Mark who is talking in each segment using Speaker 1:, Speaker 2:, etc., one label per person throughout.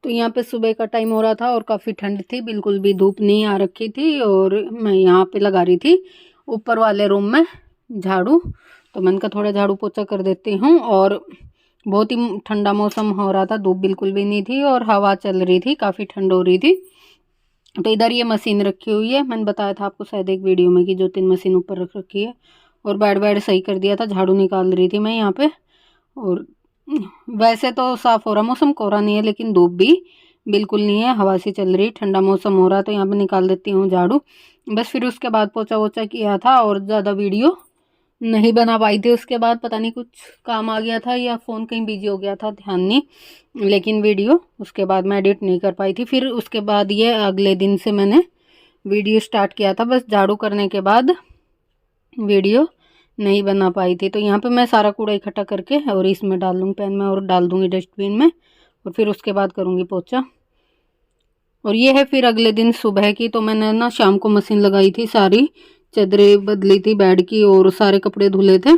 Speaker 1: तो यहाँ पे सुबह का टाइम हो रहा था और काफ़ी ठंड थी, बिल्कुल भी धूप नहीं आ रखी थी। और मैं यहाँ पे लगा रही थी ऊपर वाले रूम में झाड़ू, तो मैंने कहा थोड़ा झाड़ू पोछा कर देती हूँ। और बहुत ही ठंडा मौसम हो रहा था, धूप बिल्कुल भी नहीं थी और हवा चल रही थी, काफ़ी ठंड हो रही थी। तो इधर ये मशीन रखी हुई है, मैंने बताया था आपको शायद एक वीडियो में कि जो 3 मशीन ऊपर रख रखी है। और बेड वेड सही कर दिया था, झाड़ू निकाल रही थी मैं यहाँ पे। और वैसे तो साफ़ हो रहा मौसम, कोहरा नहीं है, लेकिन धूप भी बिल्कुल नहीं है, हवा सी चल रही, ठंडा मौसम हो रहा। तो यहाँ पे निकाल देती हूँ झाड़ू बस। फिर उसके बाद पोछा वोछा किया था और ज़्यादा वीडियो नहीं बना पाई थी। उसके बाद पता नहीं कुछ काम आ गया था या फ़ोन कहीं बिजी हो गया था, ध्यान नहीं, लेकिन वीडियो उसके बाद मैं एडिट नहीं कर पाई थी। फिर उसके बाद ये अगले दिन से मैंने वीडियो स्टार्ट किया था, बस झाड़ू करने के बाद वीडियो नहीं बना पाई थी। तो यहाँ पे मैं सारा कूड़ा इकट्ठा करके और इसमें डाल दूँगी पैन में और डाल दूँगी डस्टबिन में, और फिर उसके बाद करूँगी पोछा। और ये है फिर अगले दिन सुबह की। तो मैंने ना शाम को मशीन लगाई थी, सारी चादरें बदली थी बेड की और सारे कपड़े धुले थे।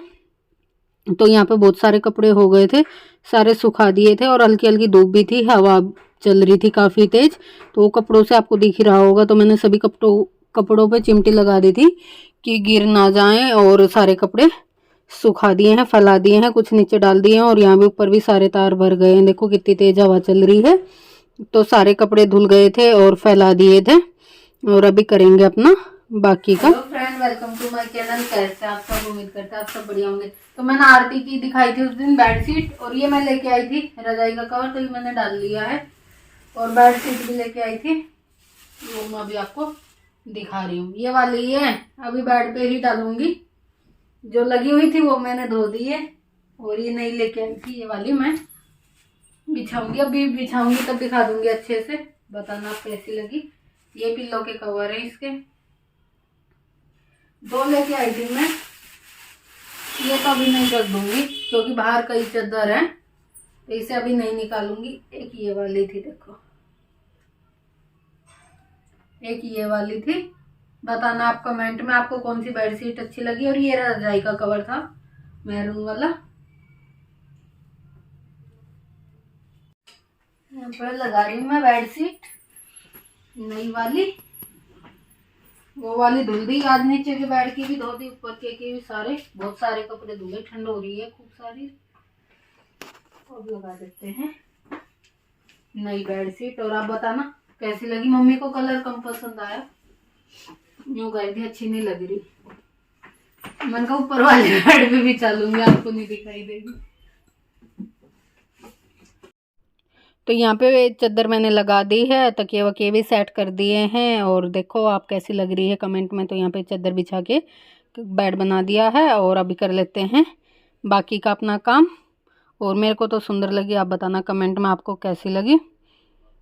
Speaker 1: तो यहाँ पे बहुत सारे कपड़े हो गए थे, सारे सुखा दिए थे और हल्की हल्की धूप भी थी, हवा चल रही थी काफ़ी तेज़। तो वो कपड़ों से आपको दिख ही रहा होगा, तो मैंने सभी कपड़ों पे चिमटी लगा दी थी कि गिर ना जाएं। और सारे कपड़े सुखा दिए हैं, फैला दिए हैं, कुछ नीचे डाल दिए हैं। और यहाँ भी ऊपर भी सारे तार भर गए हैं, देखो कितनी तेज़ हवा चल रही है। तो सारे कपड़े धुल गए थे और फैला दिए थे। और अभी करेंगे अपना बाकी का। Hello friend, welcome to my channel. कैसे आप सब, उम्मीद करते हैं आप सब बढ़िया होंगे। तो मैंने आरती की दिखाई थी उस दिन बेडशीट, और ये मैं लेके आई थी रजाई का कवर, तो ये मैंने डाल लिया है। और बेडशीट भी लेके आई थी, वो मैं अभी आपको दिखा रही हूँ। ये वाली है, अभी बेड पे ही डालूंगी। जो लगी हुई थी वो मैंने धो दी है, और ये नई लेके आई थी, ये वाली मैं बिछाऊंगी। अभी बिछाऊंगी तब दिखा दूंगी अच्छे से, बताना आप कैसी लगी। ये पिल्लो के कवर है इसके, 2 लेके आई थी मैं। ये तो अभी नहीं रख दूंगी क्योंकि बाहर कई चादर है, तो इसे अभी नहीं निकालूंगी। एक ये वाली थी, देखो एक ये वाली थी। बताना आप कमेंट में आपको कौन सी बेडशीट अच्छी लगी। और ये रजाई का कवर था मैरून वाला। यहाँ पर लगा रही हूँ मैं बेडशीट नई वाली। वो वाली धुल दी आज, नीचे के बेड की भी धो दी, ऊपर के भी सारे, बहुत सारे कपड़े धुले। ठंड हो रही है खूब सारी। अब लगा देते हैं नई बेडशीट। और आप बताना कैसी लगी। मम्मी को कलर कम पसंद आया, यूँ कह दी अच्छी नहीं लग रही। मैंने कहा ऊपर वाले बेड पे भी चलूंगी, आपको नहीं दिखाई देगी। तो यहाँ पे चादर मैंने लगा दी है, तकिए वकिए भी सेट कर दिए हैं। और देखो आप कैसी लग रही है कमेंट में। तो यहाँ पे चादर बिछा के बेड बना दिया है, और अभी कर लेते हैं बाकी का अपना काम। और मेरे को तो सुंदर लगी, आप बताना कमेंट में आपको कैसी लगी।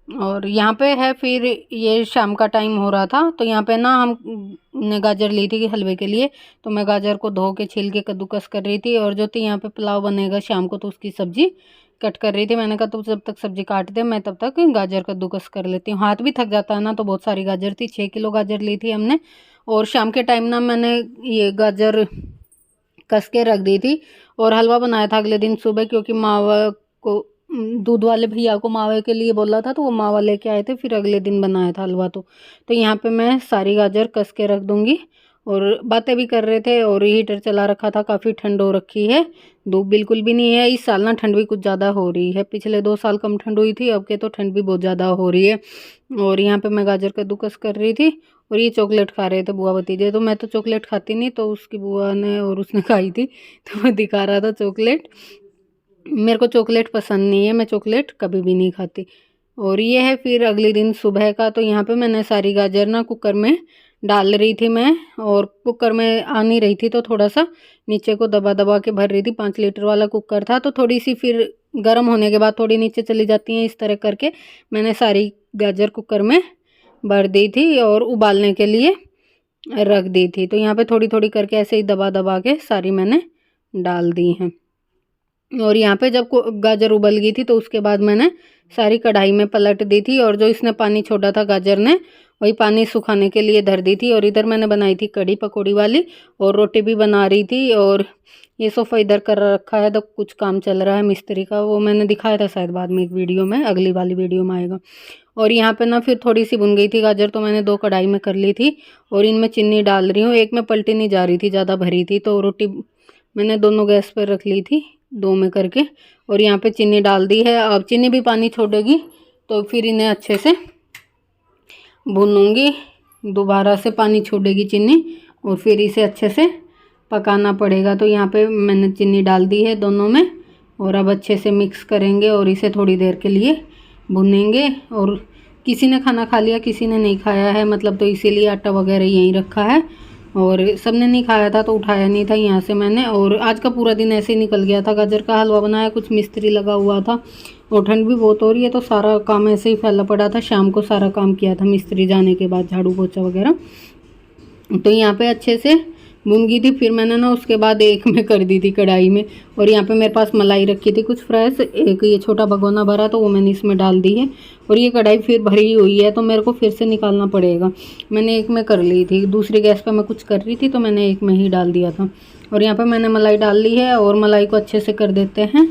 Speaker 1: और यहाँ पे है फिर ये शाम का टाइम हो रहा था। तो यहाँ पे ना हमने गाजर ली थी हलवे के लिए, तो मैं गाजर को धो के छील के कद्दूकस कर रही थी। और जो थी यहाँ पे पुलाव बनेगा शाम को, तो उसकी सब्जी कट कर रही थी। मैंने कहा तू जब तक सब्जी काट दे, मैं तब तक गाजर कद्दूकस कर लेती हूँ, हाथ भी थक जाता है ना। तो बहुत सारी गाजर थी, 6 किलो गाजर ली थी हमने। और शाम के टाइम ना मैंने ये गाजर कस के रख दी थी। और हलवा बनाया था अगले दिन सुबह, क्योंकि मावा को दूध वाले भैया को मावे के लिए बोला था, तो वो मावा लेके आए थे, फिर अगले दिन बनाया था हलवा। तो यहाँ पे मैं सारी गाजर कस के रख दूँगी। और बातें भी कर रहे थे, और हीटर चला रखा था, काफ़ी ठंड हो रखी है, धूप बिल्कुल भी नहीं है। इस साल ना ठंड भी कुछ ज़्यादा हो रही है, पिछले 2 साल कम ठंड हुई थी, अब के तो ठंड भी बहुत ज़्यादा हो रही है। और यहाँ पे मैं गाजर कद्दूकस कर रही थी, और ये चॉकलेट खा रहे थे बुआ भतीजे। तो मैं तो चॉकलेट खाती नहीं, तो उसकी बुआ ने और उसने खाई थी, तो मैं दिखा रहा था चॉकलेट। मेरे को चॉकलेट पसंद नहीं है, मैं चॉकलेट कभी भी नहीं खाती। और ये है फिर अगले दिन सुबह का। तो यहाँ पे मैंने सारी गाजर ना कुकर में डाल रही थी मैं, और कुकर में आ नहीं रही थी, तो थोड़ा सा नीचे को दबा दबा के भर रही थी। 5 लीटर वाला कुकर था, तो थोड़ी सी फिर गर्म होने के बाद थोड़ी नीचे चली जाती हैं। इस तरह करके मैंने सारी गाजर कुकर में भर दी थी और उबालने के लिए रख दी थी। तो यहाँ पे थोड़ी थोड़ी करके ऐसे ही दबा दबा के सारी मैंने डाल दी हैं। और यहाँ पे जब गाजर उबल गई थी, तो उसके बाद मैंने सारी कढ़ाई में पलट दी थी। और जो इसने पानी छोड़ा था गाजर ने, वही पानी सुखाने के लिए धर दी थी। और इधर मैंने बनाई थी कढ़ी पकौड़ी वाली, और रोटी भी बना रही थी। और ये सोफ़ा इधर कर रखा है तो कुछ काम चल रहा है मिस्त्री का, वो मैंने दिखाया था शायद बाद में एक वीडियो में, अगली वाली वीडियो में आएगा। और यहाँ पे ना फिर थोड़ी सी भुन गई थी गाजर, तो मैंने 2 कढ़ाई में कर ली थी और इनमें चीनी डाल रही हूँ। एक में पलटी नहीं जा रही थी, ज़्यादा भरी थी, तो रोटी मैंने दोनों गैस पर रख ली थी 2 में करके। और यहाँ पे चीनी डाल दी है। अब चीनी भी पानी छोड़ेगी तो फिर इन्हें अच्छे से भूनूंगी, दोबारा से पानी छोड़ेगी चीनी और फिर इसे अच्छे से पकाना पड़ेगा। तो यहाँ पे मैंने चीनी डाल दी है दोनों में और अब अच्छे से मिक्स करेंगे और इसे थोड़ी देर के लिए भुनेंगे। और किसी ने खाना खा लिया, किसी ने नहीं खाया है, मतलब तो इसीलिए आटा वगैरह यहीं रखा है और सबने नहीं खाया था तो उठाया नहीं था यहाँ से मैंने। और आज का पूरा दिन ऐसे ही निकल गया था। गाजर का हलवा बनाया, कुछ मिस्त्री लगा हुआ था और ठंड भी बहुत हो रही है तो सारा काम ऐसे ही फैला पड़ा था। शाम को सारा काम किया था मिस्त्री जाने के बाद, झाड़ू पोछा वगैरह। तो यहाँ पे अच्छे से भून गई थी। फिर मैंने ना उसके बाद एक में कर दी थी कढ़ाई में। और यहाँ पे मेरे पास मलाई रखी थी कुछ फ्रेश, एक ये छोटा भगोना भरा तो वो मैंने इसमें डाल दी है। और ये कढ़ाई फिर भरी हुई है तो मेरे को फिर से निकालना पड़ेगा। मैंने एक में कर ली थी, दूसरी गैस पे मैं कुछ कर रही थी तो मैंने एक में ही डाल दिया था। और यहाँ पर मैंने मलाई डाल ली है और मलाई को अच्छे से कर देते हैं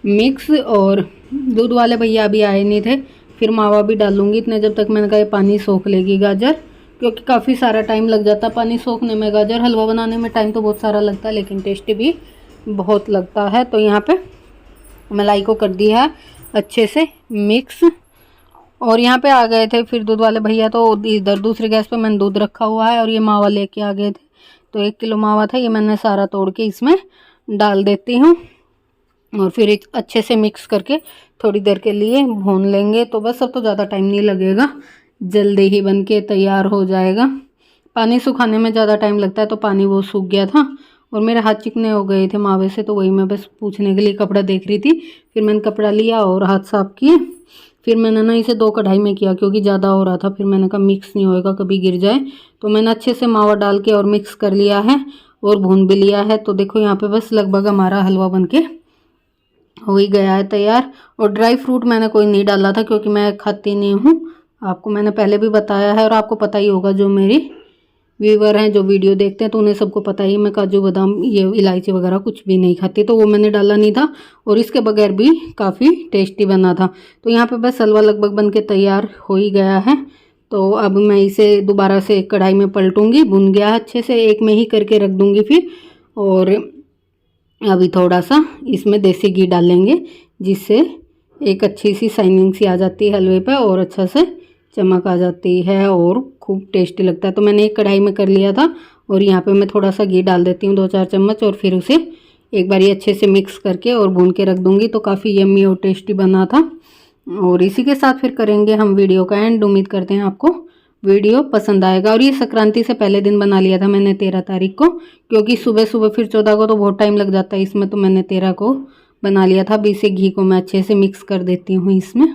Speaker 1: मिक्स। और दूध वाले भैया अभी आए नहीं थे, फिर मावा भी डालूंगी इतने जब तक। मैंने कहा ये पानी सोख लेगी गाजर, क्योंकि काफ़ी सारा टाइम लग जाता है पानी सोखने में। गाजर हलवा बनाने में टाइम तो बहुत सारा लगता है लेकिन टेस्टी भी बहुत लगता है। तो यहाँ पे मलाई को कर दिया अच्छे से मिक्स। और यहाँ पे आ गए थे फिर दूध वाले भैया, तो इधर दूसरी गैस पे मैंने दूध रखा हुआ है और ये मावा लेके आ गए थे। तो 1 किलो मावा था, ये मैंने सारा तोड़ के इसमें डाल देती हूँ और फिर एक अच्छे से मिक्स करके थोड़ी देर के लिए भून लेंगे। तो बस अब तो ज़्यादा टाइम नहीं लगेगा, जल्दी ही बन के तैयार हो जाएगा। पानी सुखाने में ज़्यादा टाइम लगता है तो पानी वो सूख गया था और मेरे हाथ चिकने हो गए थे मावे से, तो वही मैं बस पूछने के लिए कपड़ा देख रही थी। फिर मैंने कपड़ा लिया और हाथ साफ किए। फिर मैंने ना इसे 2 कढ़ाई में किया क्योंकि ज़्यादा हो रहा था। फिर मैंने कहा मिक्स नहीं होएगा, कभी गिर जाए। तो मैंने अच्छे से मावा डाल के और मिक्स कर लिया है और भून भी लिया है। तो देखो यहाँ पे बस लगभग हमारा हलवा बन के हो ही गया है तैयार। और ड्राई फ्रूट मैंने कोई नहीं डाला था क्योंकि मैं खाती नहीं हूँ, आपको मैंने पहले भी बताया है और आपको पता ही होगा, जो मेरी व्यूवर हैं जो वीडियो देखते हैं तो उन्हें सबको पता ही, मैं काजू बादाम ये इलायची वगैरह कुछ भी नहीं खाती, तो वो मैंने डाला नहीं था। और इसके बगैर भी काफ़ी टेस्टी बना था। तो यहाँ पे बस हलवा लगभग बन के तैयार हो ही गया है। तो अब मैं इसे दोबारा से कढ़ाई में पलटूँगी, भुन गया अच्छे से, एक में ही करके रख दूँगी फिर। और अभी थोड़ा सा इसमें देसी घी डालेंगे जिससे एक अच्छी सी शाइनिंग सी आ जाती है हलवे पे और अच्छा से चमक आ जाती है और खूब टेस्टी लगता है। तो मैंने एक कढ़ाई में कर लिया था और यहाँ पे मैं थोड़ा सा घी डाल देती हूँ 2-4 चम्मच और फिर उसे एक बार ये अच्छे से मिक्स करके और भून के रख दूँगी। तो काफ़ी यम्मी और टेस्टी बना था। और इसी के साथ फिर करेंगे हम वीडियो का एंड। उम्मीद करते हैं आपको वीडियो पसंद आएगा। और ये संक्रांति से पहले दिन बना लिया था मैंने 13 तारीख को, क्योंकि सुबह सुबह फिर 14 को तो बहुत टाइम लग जाता है इसमें, तो मैंने 13 को बना लिया था। अब इसे घी को मैं अच्छे से मिक्स कर देती हूँ इसमें।